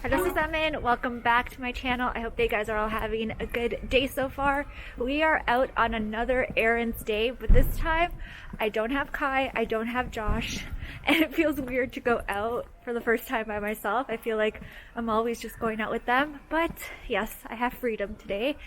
Hello sa amin. Welcome back to my channel. I hope that you guys are all having a good day so far. We are out on another errands day, but this time I don't have Kai, I don't have Josh, and it feels weird to go out for the first time by myself. I feel like I'm always just going out with them, but yes, I have freedom today.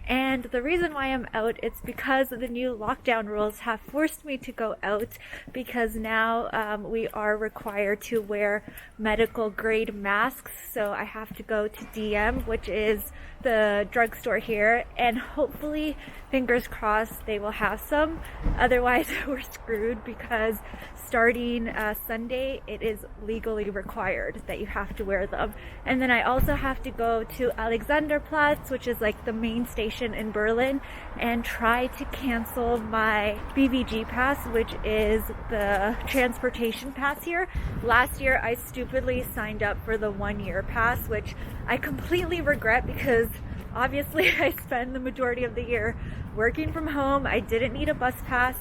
And the reason why I'm out, it's because the new lockdown rules have forced me to go out, because now we are required to wear medical grade masks. So I have to go to DM, which is the drugstore here, and hopefully, fingers crossed, they will have some. Otherwise, we're screwed, because starting Sunday, it is legally required that you have to wear them. And then I also have to go to Alexanderplatz, which is like the main station in Berlin, and try to cancel my BVG pass, which is the transportation pass here. Last year, I stupidly signed up for the 1-year pass, which I completely regret, because obviously I spend the majority of the year working from home. I didn't need a bus pass,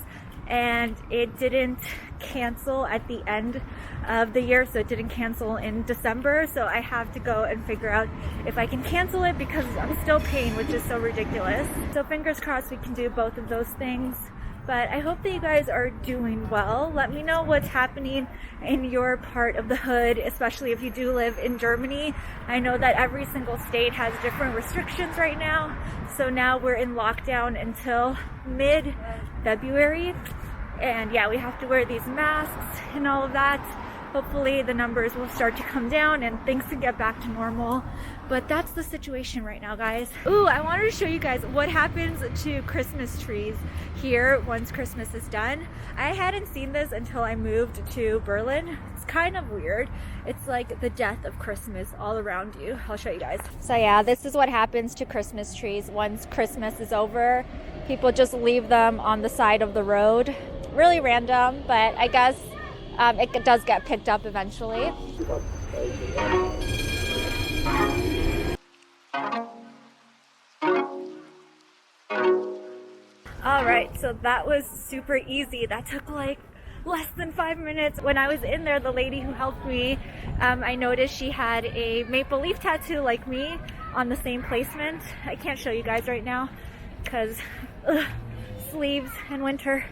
and it didn't cancel at the end of the year, so it didn't cancel in December. So I have to go and figure out if I can cancel it, because I'm still paying, which is so ridiculous. So fingers crossed we can do both of those things. But I hope that you guys are doing well. Let me know what's happening in your part of the hood, especially if you do live in Germany. I know that every single state has different restrictions right now. So now we're in lockdown until mid-February. And yeah, we have to wear these masks and all of that. Hopefully the numbers will start to come down and things can get back to normal. But that's the situation right now, guys. Ooh, I wanted to show you guys what happens to Christmas trees here once Christmas is done. I hadn't seen this until I moved to Berlin. It's kind of weird. It's like the death of Christmas all around you. I'll show you guys. So yeah, this is what happens to Christmas trees once Christmas is over. People just leave them on the side of the road. Really random, but I guess it does get picked up eventually. Alright, so that was super easy. That took like less than 5 minutes. When I was in there, the lady who helped me, I noticed she had a maple leaf tattoo like me on the same placement. I can't show you guys right now because sleeves and winter.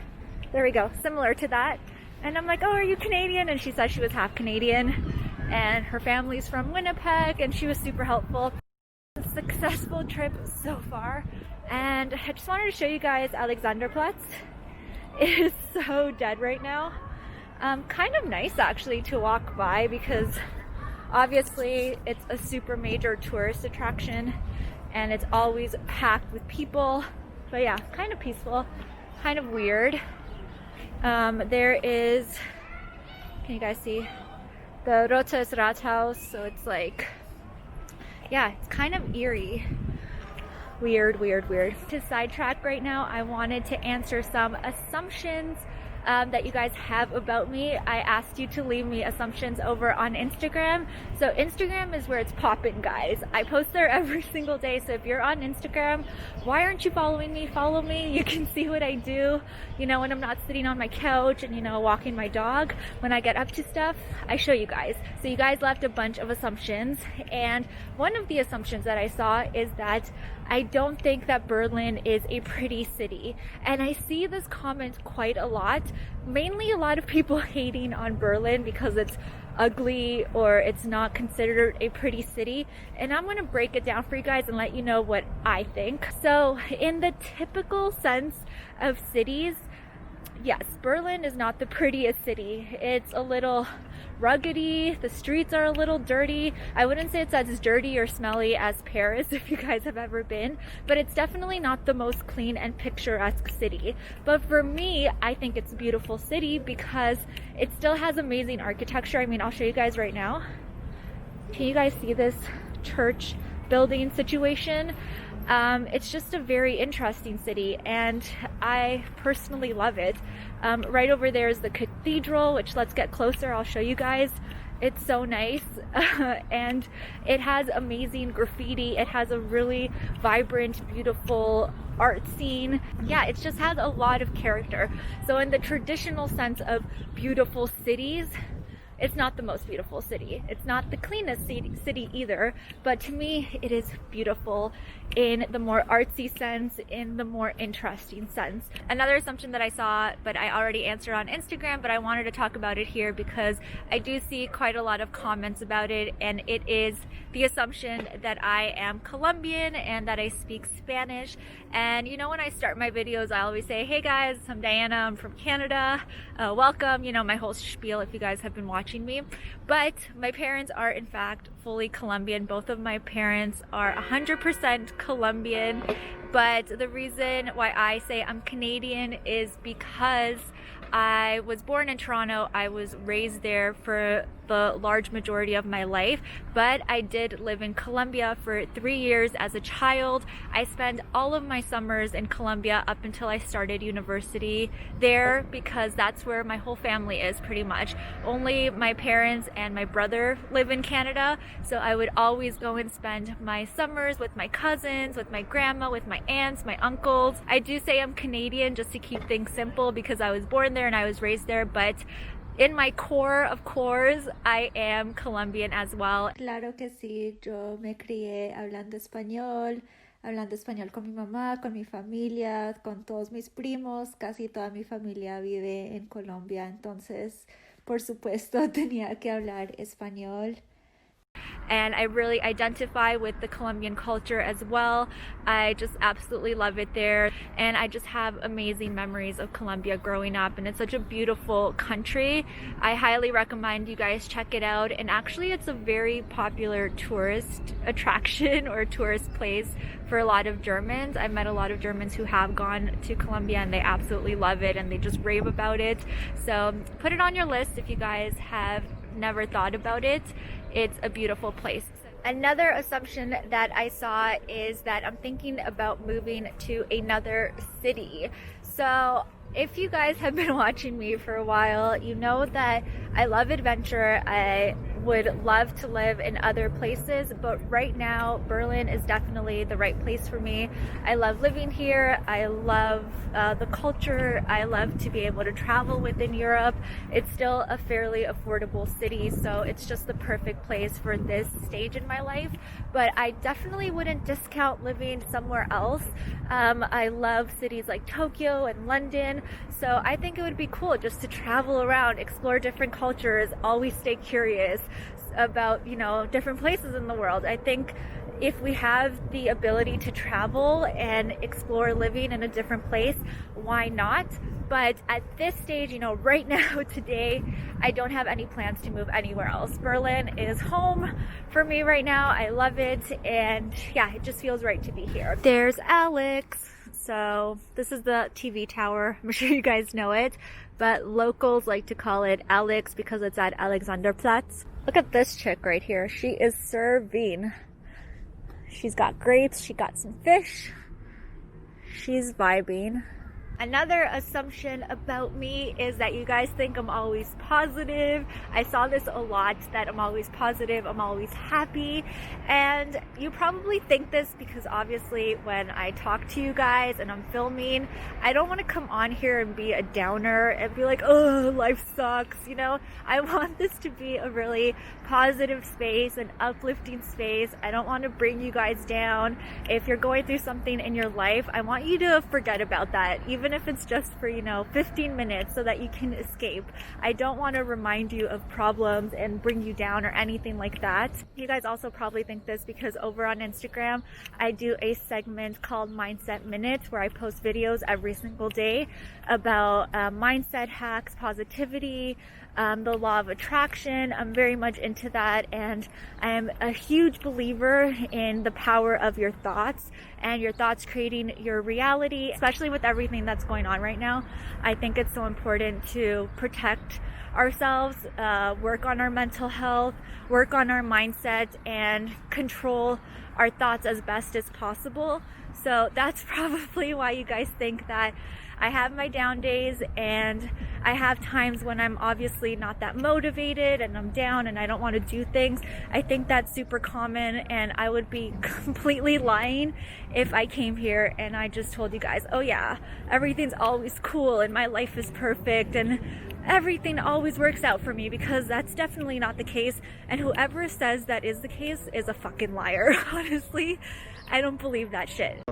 There we go, similar to that. And I'm like, oh, are you Canadian? And she said she was half Canadian and her family's from Winnipeg, and she was super helpful. A successful trip so far. And I just wanted to show you guys Alexanderplatz. It is so dead right now. Kind of nice actually to walk by, because obviously it's a super major tourist attraction and it's always packed with people. But yeah, kind of peaceful, kind of weird. There is, can you guys see, the Rotes Rathaus, so it's like, yeah, it's kind of eerie. Weird. To sidetrack right now, I wanted to answer some assumptions that you guys have about me. I asked you to leave me assumptions over on Instagram. So Instagram is where it's popping, guys. I post there every single day. So if you're on Instagram, why aren't you following me? Follow me. You can see what I do. You know, when I'm not sitting on my couch and, you know, walking my dog, when I get up to stuff, I show you guys. So you guys left a bunch of assumptions. And one of the assumptions that I saw is that I don't think that Berlin is a pretty city. And I see this comment quite a lot. Mainly a lot of people hating on Berlin because it's ugly or it's not considered a pretty city. And I'm going to break it down for you guys and let you know what I think. So in the typical sense of cities, yes, Berlin is not the prettiest city. It's a little ruggedy. The streets are a little dirty. I wouldn't say it's as dirty or smelly as Paris, if you guys have ever been, but it's definitely not the most clean and picturesque city. But for me, I think it's a beautiful city because it still has amazing architecture. I mean, I'll show you guys right now. Can you guys see this church building situation? It's just a very interesting city, and I personally love it. Right over there is the cathedral, which, let's get closer, I'll show you guys. It's so nice. And it has amazing graffiti. It has a really vibrant, beautiful art scene. Yeah, it just has a lot of character. So in the traditional sense of beautiful cities, it's not the most beautiful city. It's not the cleanest city either, but to me, it is beautiful in the more artsy sense, in the more interesting sense. Another assumption that I saw, but I already answered on Instagram, but I wanted to talk about it here because I do see quite a lot of comments about it, and it is the assumption that I am Colombian and that I speak Spanish. And you know, when I start my videos, I always say, hey guys, I'm Diana, I'm from Canada, welcome, you know, my whole spiel if you guys have been watching me. But my parents are in fact fully Colombian. Both of my parents are 100% Colombian, but the reason why I say I'm Canadian is because I was born in Toronto. I was raised there for the large majority of my life, but I did live in Colombia for 3 years as a child. I spent all of my summers in Colombia up until I started university there because that's where my whole family is pretty much. Only my parents and my brother live in Canada, so I would always go and spend my summers with my cousins, with my grandma, with my aunts, my uncles. I do say I'm Canadian just to keep things simple because I was born there and I was raised there, but in my core of cores, I am Colombian as well. Claro que sí, yo me crié hablando español con mi mamá, con mi familia, con todos mis primos, casi toda mi familia vive en Colombia, entonces, por supuesto, tenía que hablar español. And I really identify with the Colombian culture as well. I just absolutely love it there, and I just have amazing memories of Colombia growing up, and it's such a beautiful country. I highly recommend you guys check it out, and actually it's a very popular tourist attraction or tourist place for a lot of Germans. I've met a lot of Germans who have gone to Colombia and they absolutely love it and they just rave about it. So put it on your list if you guys have never thought about it. It's a beautiful place. Another assumption that I saw is that I'm thinking about moving to another city. So if you guys have been watching me for a while, you know that I love adventure. I would love to live in other places, but right now Berlin is definitely the right place for me. I love living here. I love the culture. I love to be able to travel within Europe. It's still a fairly affordable city, so it's just the perfect place for this stage in my life. But I definitely wouldn't discount living somewhere else. I love cities like Tokyo and London, so I think it would be cool just to travel around, explore different cultures, always stay curious about, you know, different places in the world. I think if we have the ability to travel and explore living in a different place, why not? But at this stage, you know, right now, today, I don't have any plans to move anywhere else. Berlin is home for me right now. I love it, and yeah, it just feels right to be here. There's Alex. So this is the TV tower. I'm sure you guys know it, but locals like to call it Alex because it's at Alexanderplatz. Look at this chick right here. She is serving. She's got grapes, she got some fish. She's vibing. Another assumption about me is that you guys think I'm always positive. I saw this a lot, that I'm always positive, I'm always happy. And you probably think this because obviously when I talk to you guys and I'm filming, I don't want to come on here and be a downer and be like, oh, life sucks, you know? I want this to be a really positive space, an uplifting space. I don't want to bring you guys down. If you're going through something in your life, I want you to forget about that, even if it's just for, you know, 15 minutes so that you can escape. I don't want to remind you of problems and bring you down or anything like that. You guys also probably think this because over on Instagram, I do a segment called Mindset Minutes where I post videos every single day about mindset hacks, positivity, the law of attraction. I'm very much into that, and I am a huge believer in the power of your thoughts and your thoughts creating your reality, especially with everything that's going on right now. I think it's so important to protect ourselves, work on our mental health, work on our mindset, and control our thoughts as best as possible. So that's probably why you guys think that I have my down days and I have times when I'm obviously not that motivated and I'm down and I don't want to do things. I think that's super common, and I would be completely lying if I came here and I just told you guys, oh yeah, everything's always cool and my life is perfect. And everything always works out for me, because that's definitely not the case. And whoever says that is the case is a fucking liar. Honestly, I don't believe that shit.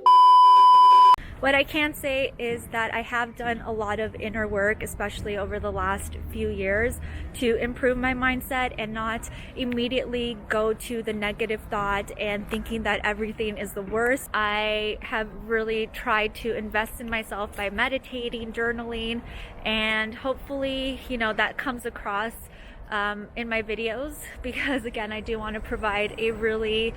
What I can say is that I have done a lot of inner work, especially over the last few years, to improve my mindset and not immediately go to the negative thought and thinking that everything is the worst. I have really tried to invest in myself by meditating, journaling, and hopefully, that comes across in my videos, because again, I do want to provide a really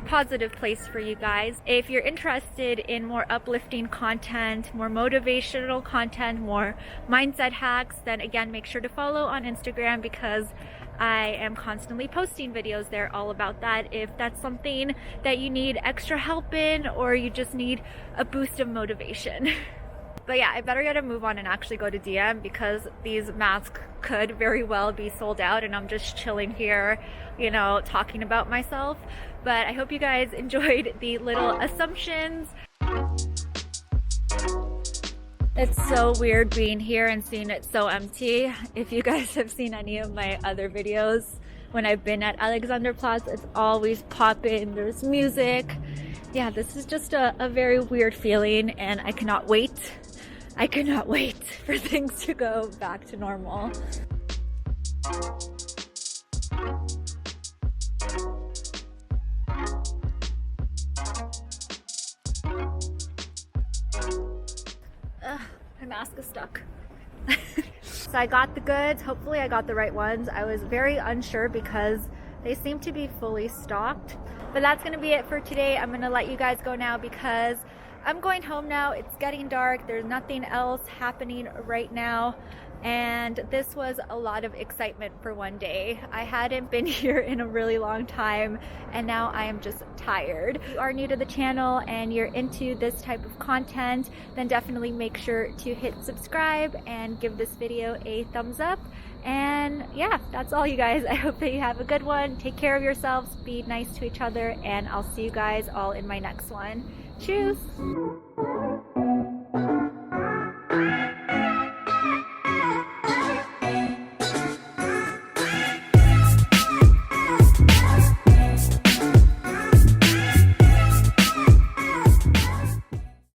positive place for you guys. If you're interested in more uplifting content, more motivational content, more mindset hacks, then again, make sure to follow on Instagram, because I am constantly posting videos there all about that. If that's something that you need extra help in, or you just need a boost of motivation. But yeah, I better get to move on and actually go to DM, because these masks could very well be sold out and I'm just chilling here, talking about myself. But I hope you guys enjoyed the little assumptions. It's so weird being here and seeing it so empty. If you guys have seen any of my other videos, when I've been at Alexanderplatz, it's always popping, there's music. Yeah, this is just a very weird feeling, and I cannot wait for things to go back to normal. My mask is stuck. So I got the goods. Hopefully I got the right ones. I was very unsure because they seem to be fully stocked. But that's going to be it for today. I'm going to let you guys go now because I'm going home now. It's getting dark. There's nothing else happening right now. And this was a lot of excitement for one day. I hadn't been here in a really long time, and now I am just tired. If you are new to the channel and you're into this type of content, then definitely make sure to hit subscribe and give this video a thumbs up. And yeah, that's all, you guys. I hope that you have a good one. Take care of yourselves, be nice to each other, and I'll see you guys all in my next one. Cheers!